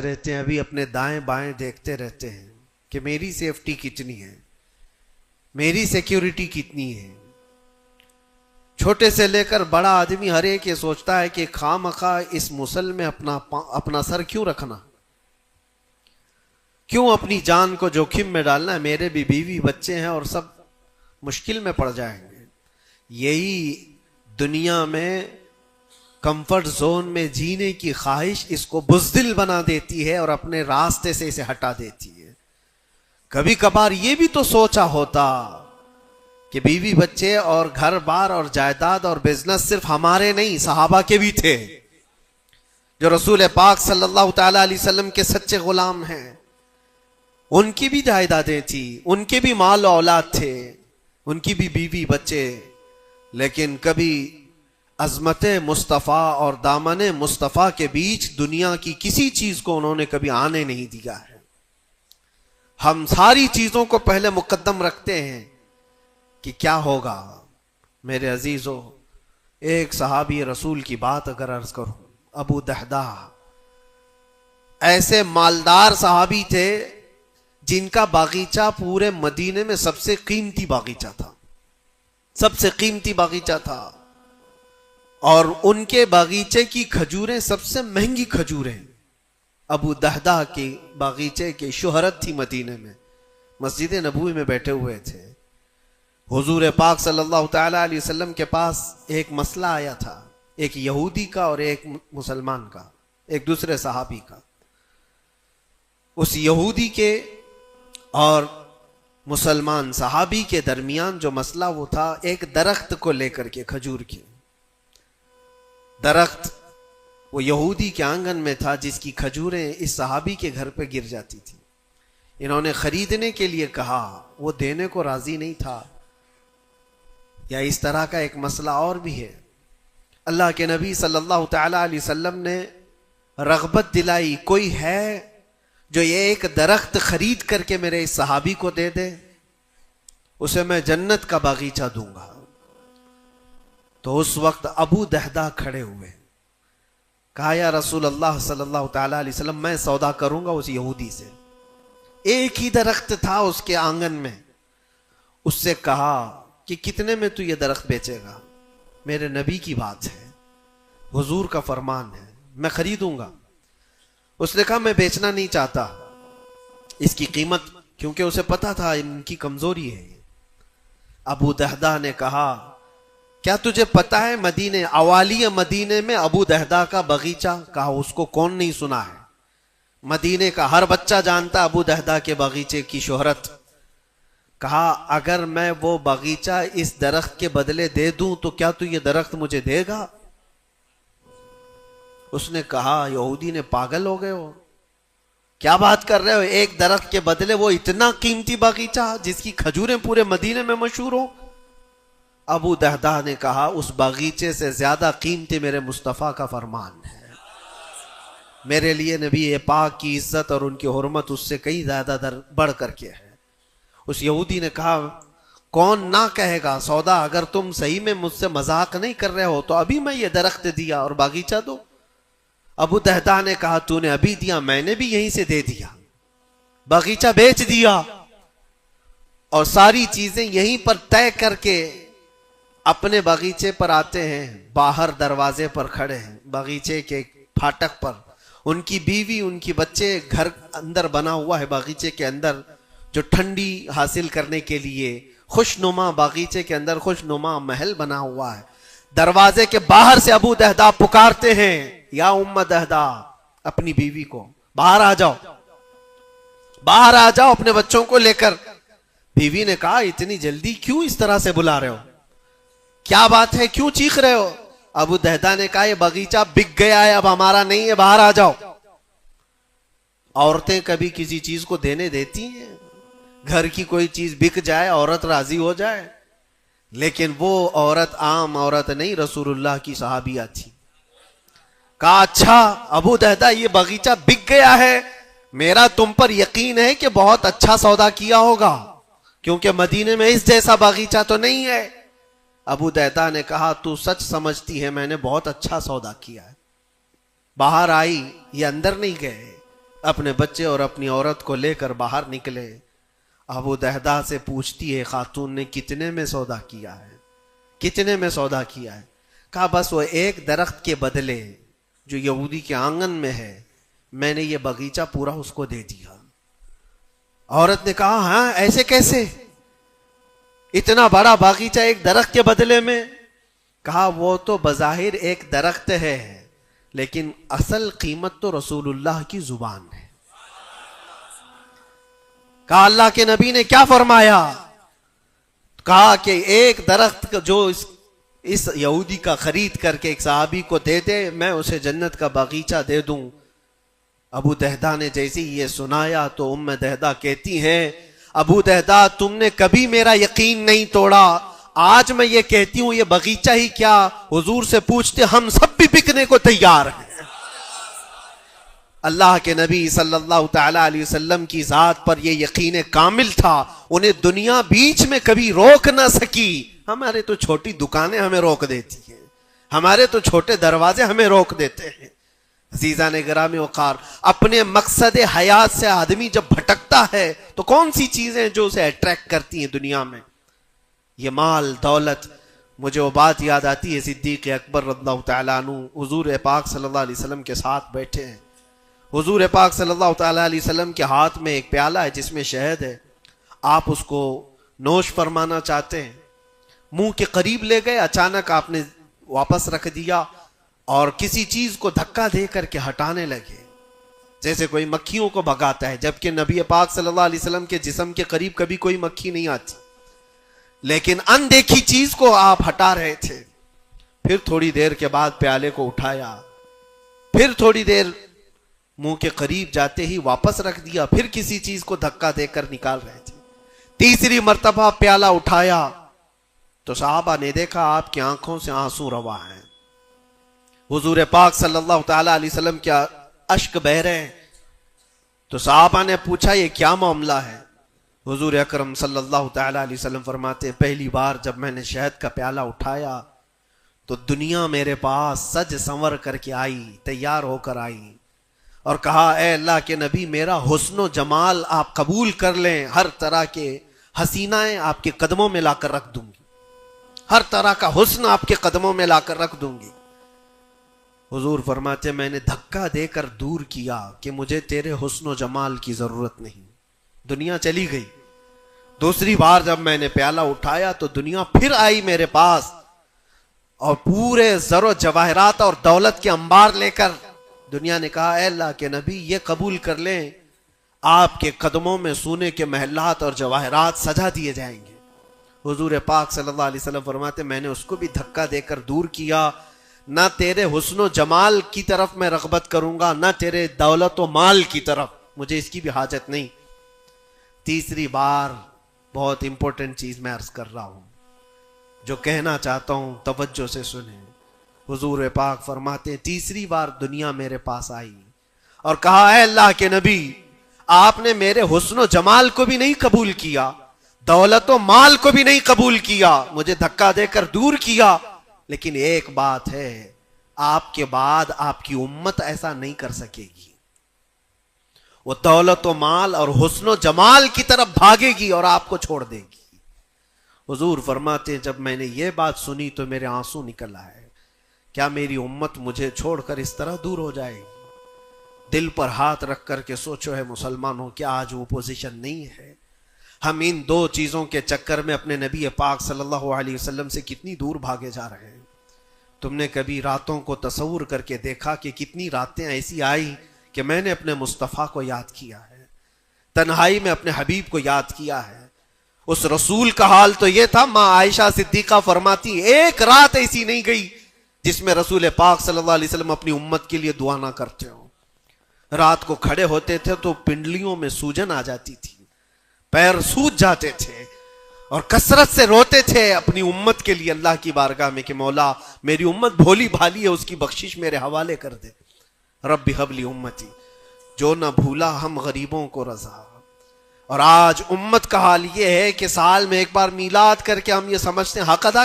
رہتے ہیں, ابھی اپنے دائیں بائیں دیکھتے رہتے ہیں کہ میری سیفٹی کتنی ہے, میری سیکیورٹی کتنی ہے. چھوٹے سے لے کر بڑا آدمی ہر ایک یہ سوچتا ہے کہ خواہ اس مسل میں اپنا سر کیوں رکھنا, کیوں اپنی جان کو جوخم میں ڈالنا ہے. میرے بھی بیوی بچے ہیں اور سب مشکل میں پڑ جائیں گے. یہی دنیا میں کمفرٹ زون میں جینے کی خواہش اس کو بزدل بنا دیتی ہے اور اپنے راستے سے اسے ہٹا دیتی ہے. کبھی کبھار یہ بھی تو سوچا ہوتا کہ بیوی بچے اور گھر بار اور جائیداد اور بزنس صرف ہمارے نہیں, صحابہ کے بھی تھے جو رسول پاک صلی اللہ تعالی علیہ وسلم کے سچے غلام ہیں. ان کی بھی جائیدادیں تھیں, ان کے بھی مال و اولاد تھے, ان کی بھی بیوی بچے, لیکن کبھی عظمت مصطفیٰ اور دامن مصطفیٰ کے بیچ دنیا کی کسی چیز کو انہوں نے کبھی آنے نہیں دیا ہے. ہم ساری چیزوں کو پہلے مقدم رکھتے ہیں کہ کیا ہوگا. میرے عزیزو, ایک صحابی رسول کی بات اگر عرض کروں, ابو دہدہ ایسے مالدار صحابی تھے جن کا باغیچہ پورے مدینے میں سب سے قیمتی باغیچہ تھا, سب سے قیمتی باغیچہ تھا, اور ان کے باغیچے کی کھجوریں سب سے مہنگی کھجوریں. ابو دہدہ کے باغیچے کی شہرت تھی مدینے میں. مسجد نبوی میں بیٹھے ہوئے تھے, حضور پاک صلی اللہ تعالی علیہ وسلم کے پاس ایک مسئلہ آیا تھا, ایک یہودی کا اور ایک مسلمان کا, ایک دوسرے صحابی کا. اس یہودی کے اور مسلمان صحابی کے درمیان جو مسئلہ وہ تھا ایک درخت کو لے کر کے, کھجور کی درخت وہ یہودی کے آنگن میں تھا جس کی کھجوریں اس صحابی کے گھر پہ گر جاتی تھی. انہوں نے خریدنے کے لیے کہا, وہ دینے کو راضی نہیں تھا. یا اس طرح کا ایک مسئلہ اور بھی ہے. اللہ کے نبی صلی اللہ تعالی علیہ وسلم نے رغبت دلائی, کوئی ہے جو یہ ایک درخت خرید کر کے میرے اس صحابی کو دے دے, اسے میں جنت کا باغیچہ دوں گا. تو اس وقت ابو دہدہ کھڑے ہوئے, کہا یا رسول اللہ صلی اللہ تعالی علیہ وسلم, میں سودا کروں گا اس یہودی سے. ایک ہی درخت تھا اس کے آنگن میں. اس سے کہا کہ کتنے میں تو یہ درخت بیچے گا؟ میرے نبی کی بات ہے, حضور کا فرمان ہے, میں خریدوں گا. اس نے کہا میں بیچنا نہیں چاہتا, اس کی قیمت, کیونکہ اسے پتا تھا ان کی کمزوری ہے. ابو دہدہ نے کہا کیا تجھے پتا ہے مدینے, اوالی مدینے میں ابو دہدہ کا باغیچہ؟ کہا اس کو کون نہیں سنا ہے, مدینے کا ہر بچہ جانتا ابو دہدہ کے باغیچے کی شہرت. کہا اگر میں وہ باغیچہ اس درخت کے بدلے دے دوں تو کیا تو یہ درخت مجھے دے گا؟ اس نے کہا یہودی نے, پاگل ہو گئے ہو, کیا بات کر رہے ہو, ایک درخت کے بدلے وہ اتنا قیمتی باغیچہ جس کی کھجوریں پورے مدینے میں مشہور ہو. ابو دہدہ نے کہا اس باغیچے سے زیادہ قیمتی میرے مصطفیٰ کا فرمان ہے, میرے لیے نبی پاک کی عزت اور ان کی حرمت اس سے کئی زیادہ بڑھ کر کے ہے. اس یہودی نے کہا کون نہ کہے گا سودا, اگر تم صحیح میں مجھ سے مذاق نہیں کر رہے ہو تو ابھی میں یہ درخت دیا اور باغیچہ دو. ابو دہدہ نے کہا تو نے ابھی دیا, میں نے بھی یہیں سے دے دیا, باغیچہ بیچ دیا اور ساری چیزیں یہیں پر طے کر کے اپنے باغیچے پر آتے ہیں. باہر دروازے پر کھڑے ہیں, باغیچے کے پھاٹک پر, ان کی بیوی ان کی بچے, گھر اندر بنا ہوا ہے باغیچے کے اندر جو ٹھنڈی حاصل کرنے کے لیے خوشنما, باغیچے کے اندر خوشنما محل بنا ہوا ہے. دروازے کے باہر سے ابو دہدہ پکارتے ہیں یا ام دہدہ, اپنی بیوی کو, باہر آ جاؤ, باہر آ جاؤ اپنے بچوں کو لے کر. بیوی نے کہا اتنی جلدی کیوں اس طرح سے بلا رہے ہو, کیا بات ہے, کیوں چیخ رہے ہو؟ ابو دہدہ نے کہا یہ باغیچہ بک گیا ہے, اب ہمارا نہیں ہے, باہر آ جاؤ. عورتیں کبھی کسی چیز کو دینے دیتی ہیں, گھر کی کوئی چیز بک جائے عورت راضی ہو جائے, لیکن وہ عورت عام عورت نہیں, رسول اللہ کی صحابیہ تھی. کہا اچھا ابو دہدہ یہ باغیچہ بک گیا ہے, میرا تم پر یقین ہے کہ بہت اچھا سودا کیا ہوگا, کیونکہ مدینے میں اس جیسا باغیچہ تو نہیں ہے. ابو دہدہ نے کہا تو سچ سمجھتی ہے میں نے بہت اچھا سودا کیا ہے. باہر آئی, یہ اندر نہیں گئے, اپنے بچے اور اپنی عورت کو لے کر باہر نکلے. ابو دہدا سے پوچھتی ہے خاتون نے کتنے میں سودا کیا ہے, کتنے میں سودا کیا ہے؟ کہا بس وہ ایک درخت کے بدلے جو یہودی کے آنگن میں ہے میں نے یہ باغیچہ پورا اس کو دے دیا. عورت نے کہا ہاں ایسے کیسے, اتنا بڑا باغیچہ ایک درخت کے بدلے میں؟ کہا وہ تو بظاہر ایک درخت ہے لیکن اصل قیمت تو رسول اللہ کی زبان ہے. کہا اللہ کے نبی نے کیا فرمایا؟ کہا کہ ایک درخت جو اس یہودی کا خرید کر کے ایک صحابی کو دے دے میں اسے جنت کا باغیچہ دے دوں. ابو دہدا نے جیسے ہی یہ سنایا تو ام دہدا کہتی ہیں ابو دہدا تم نے کبھی میرا یقین نہیں توڑا, آج میں یہ کہتی ہوں یہ باغیچہ ہی کیا حضور سے پوچھتے ہم سب بھی بکنے کو تیار ہیں. اللہ کے نبی صلی اللہ تعالی علیہ وسلم کی ذات پر یہ یقین کامل تھا, انہیں دنیا بیچ میں کبھی روک نہ سکی. ہمارے تو چھوٹی دکانیں ہمیں روک دیتی ہیں, ہمارے تو چھوٹے دروازے ہمیں روک دیتے ہیں. عزیزان گرامی وقار, اپنے مقصد حیات سے آدمی جب بھٹکتا ہے تو کون سی چیزیں جو اسے اٹریکٹ کرتی ہیں دنیا میں؟ یہ مال دولت. مجھے وہ بات یاد آتی ہے صدیق اکبر رضی اللہ تعالیٰ عنہ حضور پاک صلی اللہ علیہ وسلم کے ساتھ بیٹھے ہیں. حضور پاک صلی اللہ تعالیٰ علیہ وسلم کے ہاتھ میں ایک پیالہ ہے جس میں شہد ہے, آپ اس کو نوش فرمانا چاہتے ہیں, منہ کے قریب لے گئے, اچانک آپ نے واپس رکھ دیا اور کسی چیز کو دھکا دے کر کے ہٹانے لگے جیسے کوئی مکھیوں کو بھگاتا ہے, جبکہ نبی پاک صلی اللہ علیہ وسلم کے جسم کے قریب کبھی کوئی مکھی نہیں آتی, لیکن اندیکھی چیز کو آپ ہٹا رہے تھے. پھر تھوڑی دیر کے بعد پیالے کو اٹھایا, پھر تھوڑی دیر منہ کے قریب جاتے ہی واپس رکھ دیا, پھر کسی چیز کو دھکا دے کر نکال رہے تھے. تیسری مرتبہ پیالہ اٹھایا تو صحابہ نے دیکھا آپ کی آنکھوں سے آنسو روا ہیں. حضور پاک صلی اللہ تعالی علیہ وسلم کیا اشک بہ رہے ہیں. تو صحابہ نے پوچھا یہ کیا معاملہ ہے؟ حضور اکرم صلی اللہ تعالی علیہ وسلم فرماتے پہلی بار جب میں نے شہد کا پیالہ اٹھایا تو دنیا میرے پاس سج سنور کر کے آئی, تیار ہو کر آئی اور کہا اے اللہ کے نبی میرا حسن و جمال آپ قبول کر لیں, ہر طرح کے حسینائیں آپ کے قدموں میں لا کر رکھ دوں گی, ہر طرح کا حسن آپ کے قدموں میں لا کر رکھ دوں گی. حضور فرماتے میں نے دھکا دے کر دور کیا کہ مجھے تیرے حسن و جمال کی ضرورت نہیں. دنیا چلی گئی. دوسری بار جب میں نے پیالہ اٹھایا تو دنیا پھر آئی میرے پاس اور پورے زر و جواہرات اور دولت کے انبار لے کر. دنیا نے کہا اے اللہ کے نبی یہ قبول کر لیں آپ کے قدموں میں سونے کے محلات اور جواہرات سجا دیے جائیں گے. حضور پاک صلی اللہ علیہ وسلم فرماتے میں نے اس کو بھی دھکا دے کر دور کیا, نہ تیرے حسن و جمال کی طرف میں رغبت کروں گا نہ تیرے دولت و مال کی طرف, مجھے اس کی بھی حاجت نہیں. تیسری بار بہت امپورٹنٹ چیز میں عرض کر رہا ہوں, جو کہنا چاہتا ہوں توجہ سے سنیں. حضور پاک فرماتے تیسری بار دنیا میرے پاس آئی اور کہا اے اللہ کے نبی آپ نے میرے حسن و جمال کو بھی نہیں قبول کیا, دولت و مال کو بھی نہیں قبول کیا, مجھے دھکا دے کر دور کیا, لیکن ایک بات ہے آپ کے بعد آپ کی امت ایسا نہیں کر سکے گی, وہ دولت و مال اور حسن و جمال کی طرف بھاگے گی اور آپ کو چھوڑ دے گی. حضور فرماتے جب میں نے یہ بات سنی تو میرے آنسو نکل آئے. کیا میری امت مجھے چھوڑ کر اس طرح دور ہو جائے گی؟ دل پر ہاتھ رکھ کر کے سوچو ہے مسلمانوں, کیا آج وہ پوزیشن نہیں ہے؟ ہم ان دو چیزوں کے چکر میں اپنے نبی پاک صلی اللہ علیہ وسلم سے کتنی دور بھاگے جا رہے ہیں. تم نے کبھی راتوں کو تصور کر کے دیکھا کہ کتنی راتیں ایسی آئی کہ میں نے اپنے مصطفیٰ کو یاد کیا ہے, تنہائی میں اپنے حبیب کو یاد کیا ہے. اس رسول کا حال تو یہ تھا, ماں عائشہ صدیقہ فرماتی ایک رات ایسی نہیں گئی جس میں رسول پاک صلی اللہ علیہ وسلم اپنی امت کے لیے دعا نہ کرتے ہوں. رات کو کھڑے ہوتے تھے تو پنڈلیوں میں سوجن آ جاتی تھی, پیر سوج جاتے تھے اور کثرت سے روتے تھے اپنی امت کے لیے اللہ کی بارگاہ میں کہ مولا میری امت بھولی بھالی ہے, اس کی بخشش میرے حوالے کر دے. رب ہب لی امتی, جو نہ بھولا ہم غریبوں کو رضا. اور آج امت کا حال یہ ہے کہ سال میں ایک بار میلاد کر کے ہم یہ سمجھتے ہیں حق ادا